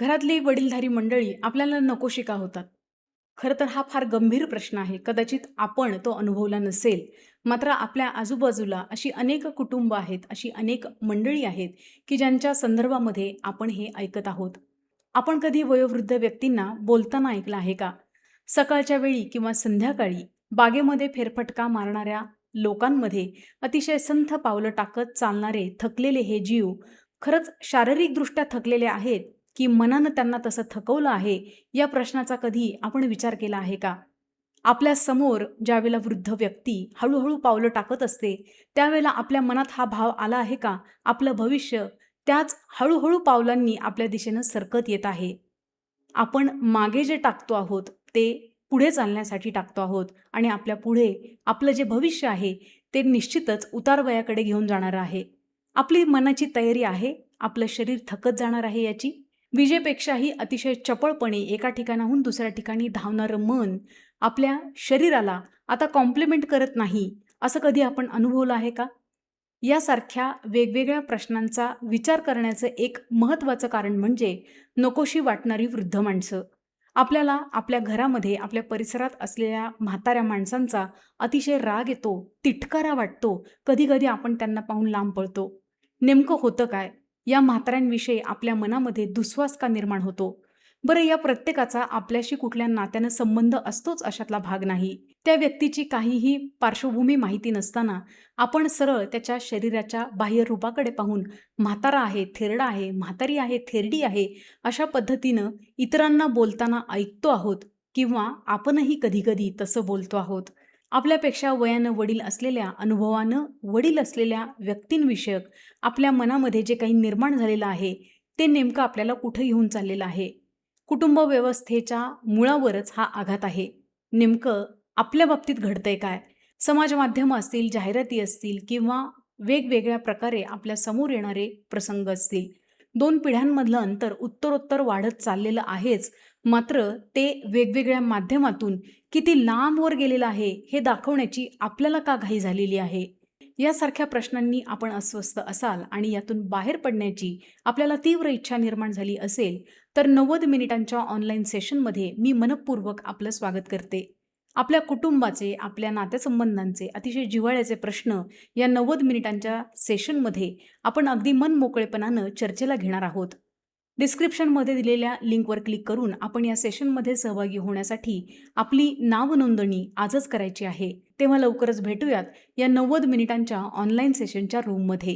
घरातली वडीलधारी मंडळी आपल्याला नकोशी का होतात? खरं तर हा फार गंभीर प्रश्न आहे. कदाचित आपण तो अनुभवला नसेल. मात्र आपल्या आजूबाजूला अशी अनेक कुटुंब आहेत, अशी अनेक मंडळी आहेत, की ज्यांच्या संदर्भामध्ये आपण हे ऐकत आहोत. आपण कधी वयोवृद्ध व्यक्तींना बोलताना ऐकलं आहे का? सकाळच्या वेळी किंवा संध्याकाळी बागेमध्ये फेरफटका मारणाऱ्या लोकांमध्ये अतिशय संथ पावलं टाकत चालणारे थकलेले हे जीव खरंच शारीरिकदृष्ट्या थकलेले आहेत, की मनानं त्यांना तसं थकवलं आहे, या प्रश्नाचा कधी आपण विचार केला आहे का? आपल्या समोर ज्यावेळेला वृद्ध व्यक्ती हळू-हळू पावलं टाकत असते, त्यावेळेला आपल्या मनात हा भाव आला आहे का? आपलं भविष्य त्याच हळू-हळू पावलांनी आपल्या दिशेनं सरकत येत आहे. आपण मागे जे टाकतो आहोत, ते पुढे चालण्यासाठी टाकतो आहोत आणि आपल्या पुढे आपलं जे भविष्य आहे, ते निश्चितच उतारवयाकडे घेऊन जाणारं आहे. आपली मनाची तयारी आहे, आपलं शरीर थकत जाणार आहे याची. विजेपेक्षाही अतिशय चपळपणे एका ठिकाणाहून दुसऱ्या ठिकाणी धावणारं मन आपल्या शरीराला आता कॉम्प्लिमेंट करत नाही, असं कधी आपण अनुभवलं आहे का? यासारख्या वेगवेगळ्या प्रश्नांचा विचार करण्याचं एक महत्त्वाचं कारण म्हणजे नकोशी वाटणारी वृद्ध माणसं. आपल्याला आपल्या घरामध्ये, आपल्या परिसरात असलेल्या म्हाताऱ्या माणसांचा अतिशय राग येतो, तिटकारा वाटतो. कधी-कधी आपण त्यांना पाहून लांब पळतो. नेमकं होतं काय? या म्हाताऱ्यांविषयी आपल्या मनामध्ये दुस्वास का निर्माण होतो? बरं, या प्रत्येकाचा आपल्याशी कुठल्या नात्यानं संबंध असतोच अशातला भाग नाही. त्या व्यक्तीची काहीही पार्श्वभूमी माहिती नसताना आपण सरळ त्याच्या शरीराच्या बाह्य रूपाकडे पाहून म्हातारा आहे, थेरडा आहे, म्हातारी आहे, थेरडी आहे, अशा पद्धतीनं इतरांना बोलताना ऐकतो आहोत किंवा आपणही कधी-कधी तसं बोलतो आहोत. आपल्यापेक्षा वयानं वडील असलेल्या, अनुभवानं वडील असलेल्या व्यक्तींविषयक आपल्या मनामध्ये जे काही निर्माण झालेलं आहे, ते नेमकं आपल्याला कुठं घेऊन चाललेलं आहे? कुटुंब व्यवस्थेच्या मुळावरच हा आघात आहे. नेमकं आपल्या बाबतीत घडतंय काय? समाज माध्यमं असतील, जाहिराती असतील किंवा वेगवेगळ्या प्रकारे आपल्या समोर येणारे प्रसंग असतील. 2 पिढ्यांमधलं अंतर उत्तरोत्तर वाढत चाललेलं आहेच. मात्र ते वेगवेगळ्या माध्यमातून किती लांबवर गेलेलं आहे, हे दाखवण्याची आपल्याला का घाई झालेली आहे? यासारख्या प्रश्नांनी आपण अस्वस्थ असाल आणि यातून बाहेर पडण्याची आपल्याला तीव्र इच्छा निर्माण झाली असेल, तर 90 मिनिटांच्या ऑनलाईन सेशनमध्ये मी मनःपूर्वक आपलं स्वागत करते. आपल्या कुटुंबाचे, आपल्या नातेसंबंधांचे अतिशय जिव्हाळ्याचे प्रश्न या 90 मिनिटांच्या सेशनमध्ये आपण अगदी मनमोकळेपणानं चर्चेला घेणार आहोत. डिस्क्रिप्शनमध्ये दिलेल्या लिंकवर क्लिक करून आपण या सेशनमध्ये सहभागी होण्यासाठी आपली नावनोंदणी आजच करायची आहे. तेव्हा लवकरच भेटूयात या 90 मिनिटांच्या ऑनलाईन सेशनच्या रूममध्ये.